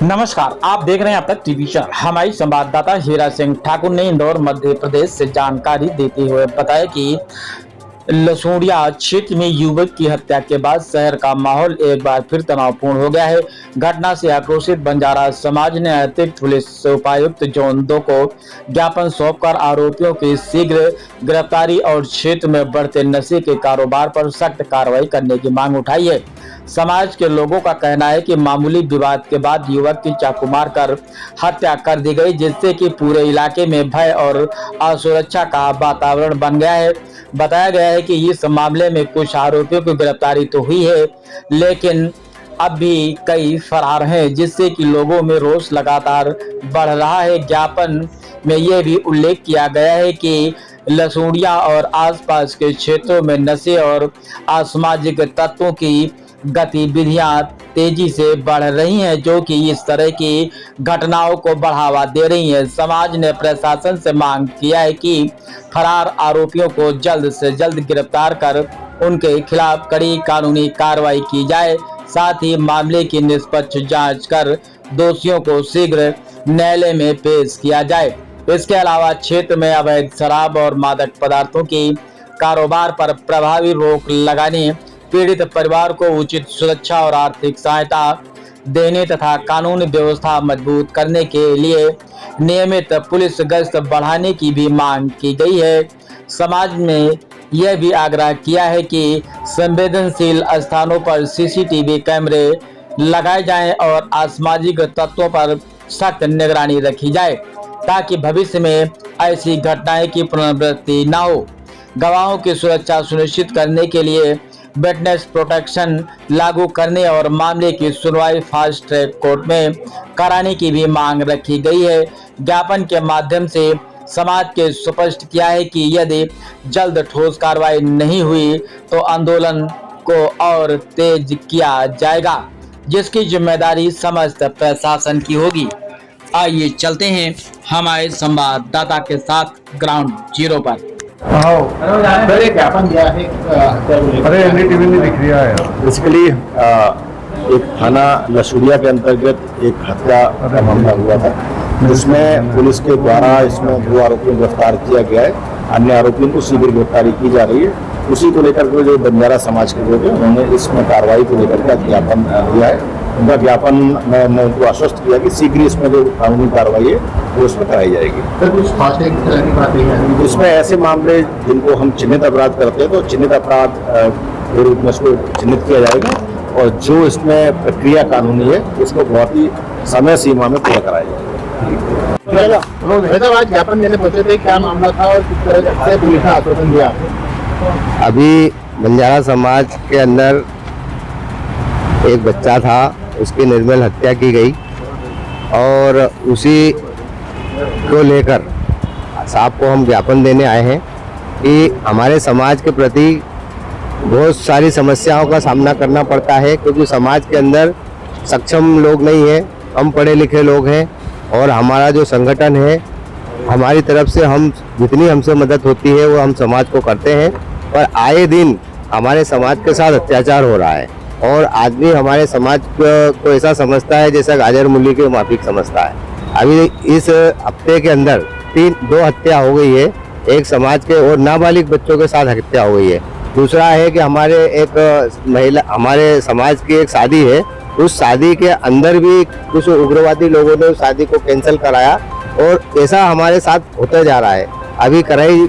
नमस्कार, आप देख रहे हैं अब तक टीवी चैनल। हमारी संवाददाता हीरा सिंह ठाकुर ने इंदौर मध्य प्रदेश से जानकारी देते हुए बताया कि लसूड़िया क्षेत्र में युवक की हत्या के बाद शहर का माहौल एक बार फिर तनावपूर्ण हो गया है। घटना से आक्रोशित बंजारा समाज ने अतिरिक्त पुलिस उपायुक्त जोन 2 को ज्ञापन सौंपकर आरोपियों की शीघ्र गिरफ्तारी और क्षेत्र में बढ़ते नशे के कारोबार पर सख्त कार्रवाई करने की मांग उठाई है। समाज के लोगों का कहना है कि मामूली विवाद के बाद युवक की चाकू मारकर हत्या कर दी गई, जिससे कि पूरे इलाके में भय और असुरक्षा का वातावरण बन गया है। बताया गया है कि इस मामले में कुछ आरोपियों की गिरफ्तारी तो हुई है, लेकिन अब भी कई फरार हैं, जिससे कि लोगों में रोष लगातार बढ़ रहा है। ज्ञापन में यह भी उल्लेख किया गया है कि लसूड़िया और आसपास के क्षेत्रों में नशे और असामाजिक तत्वों की गतिविधियां तेजी से बढ़ रही हैं, जो कि इस तरह की घटनाओं को बढ़ावा दे रही हैं। समाज ने प्रशासन से मांग किया है कि फरार आरोपियों को जल्द से जल्द गिरफ्तार कर उनके खिलाफ कड़ी कानूनी कार्रवाई की जाए। साथ ही मामले की निष्पक्ष जांच कर दोषियों को शीघ्र न्यायालय में पेश किया जाए। इसके अलावा क्षेत्र में अवैध शराब और मादक पदार्थों की कारोबार पर प्रभावी रोक लगाने, पीड़ित परिवार को उचित सुरक्षा और आर्थिक सहायता देने तथा कानून व्यवस्था मजबूत करने के लिए नियमित पुलिस गश्त बढ़ाने की भी मांग की गई है। समाज में यह भी आग्रह किया है कि संवेदनशील स्थानों पर सीसीटीवी कैमरे लगाए जाएं और असामाजिक तत्वों पर सख्त निगरानी रखी जाए, ताकि भविष्य में ऐसी घटनाएं की पुनरावृत्ति न हो। गवाहों की सुरक्षा सुनिश्चित करने के लिए विटनेस प्रोटेक्शन लागू करने और मामले की सुनवाई फास्ट ट्रैक कोर्ट में कराने की भी मांग रखी गई है। ज्ञापन के माध्यम से समाज के स्पष्ट किया है कि यदि जल्द ठोस कार्रवाई नहीं हुई तो आंदोलन को और तेज किया जाएगा, जिसकी जिम्मेदारी समस्त प्रशासन की होगी। आइए चलते हैं हमारे संवाददाता के साथ ग्राउंड जीरो पर। ज्ञापन दिया है अरे एनडीटीवी में दिख रहा है। बेसिकली एक थाना लसूड़िया के अंतर्गत एक हत्या का मामला हुआ था, जिसमें पुलिस के द्वारा इसमें 2 आरोपियों को गिरफ्तार किया गया है। अन्य आरोपियों को शीघ्र गिरफ्तारी की जा रही है। उसी को लेकर के जो बंजारा समाज के लोग हैं, उन्होंने इसमें कार्रवाई को लेकर के ज्ञापन दिया है। उनका ज्ञापन में उनको आश्वस्त किया कि शीघ्र इसमें जो कानूनी कार्रवाई है वो उसमें कराई जाएगी। कुछ खास की बात है इसमें ऐसे मामले जिनको हम चिन्हित अपराध करते हैं, तो चिन्हित अपराध के रूप में उसको चिन्हित किया जाएगा, और जो इसमें प्रक्रिया कानूनी है उसको बहुत ही समय सीमा में पूरा कराया जाएगा। आज ज्ञापन देने पहुंचे थे, क्या मामला था और किस तरह से पुलिस ने आश्वासन दिया? अभी बंजारा समाज के अंदर एक बच्चा था, उसकी निर्मल हत्या की गई और उसी को लेकर साहब को हम ज्ञापन देने आए हैं कि हमारे समाज के प्रति बहुत सारी समस्याओं का सामना करना पड़ता है, क्योंकि समाज के अंदर सक्षम लोग नहीं हैं, कम पढ़े लिखे लोग हैं, और हमारा जो संगठन है, हमारी तरफ से हम जितनी हमसे मदद होती है वो हम समाज को करते हैं, पर आए दिन हमारे समाज के साथ अत्याचार हो रहा है और आदमी हमारे समाज को ऐसा समझता है जैसा गाजर मूली के माफिक समझता है। अभी इस हफ्ते के अंदर 2 हत्या हो गई है, एक समाज के और नाबालिग बच्चों के साथ हत्या हो गई है। दूसरा है कि हमारे एक महिला, हमारे समाज की एक शादी है, उस शादी के अंदर भी कुछ उग्रवादी लोगों ने उस शादी को कैंसिल कराया, और ऐसा हमारे साथ होता जा रहा है। अभी कराई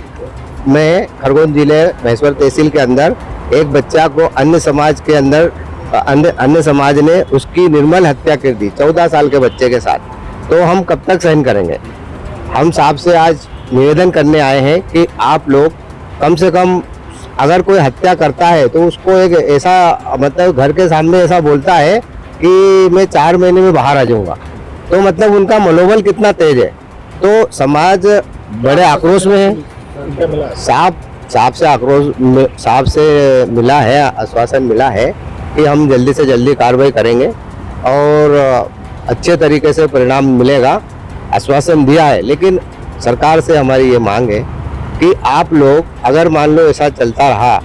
में खरगोन जिले महेश्वर तहसील के अंदर एक बच्चा को अन्य समाज ने उसकी निर्मल हत्या कर दी, 14 साल के बच्चे के साथ। तो हम कब तक सहन करेंगे? हम साहब से आज निवेदन करने आए हैं कि आप लोग कम से कम, अगर कोई हत्या करता है तो उसको एक ऐसा, मतलब घर के सामने ऐसा बोलता है कि मैं 4 महीने में बाहर आ जाऊंगा, तो मतलब उनका मनोबल कितना तेज है। तो समाज बड़े आक्रोश में है। साहब से मिला है, आश्वासन मिला है कि हम जल्दी से जल्दी कार्रवाई करेंगे और अच्छे तरीके से परिणाम मिलेगा, आश्वासन दिया है। लेकिन सरकार से हमारी ये मांग है कि आप लोग, अगर मान लो ऐसा चलता रहा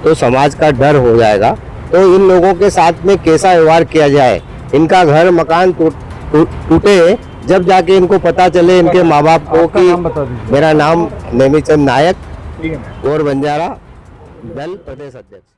तो समाज का डर हो जाएगा, तो इन लोगों के साथ में कैसा व्यवहार किया जाए, इनका घर मकान टूटे जब जाके इनको पता चले इनके माँ बाप को कि मेरा नाम नेमीचंद नायक और बंजारा दल प्रदेश अध्यक्ष।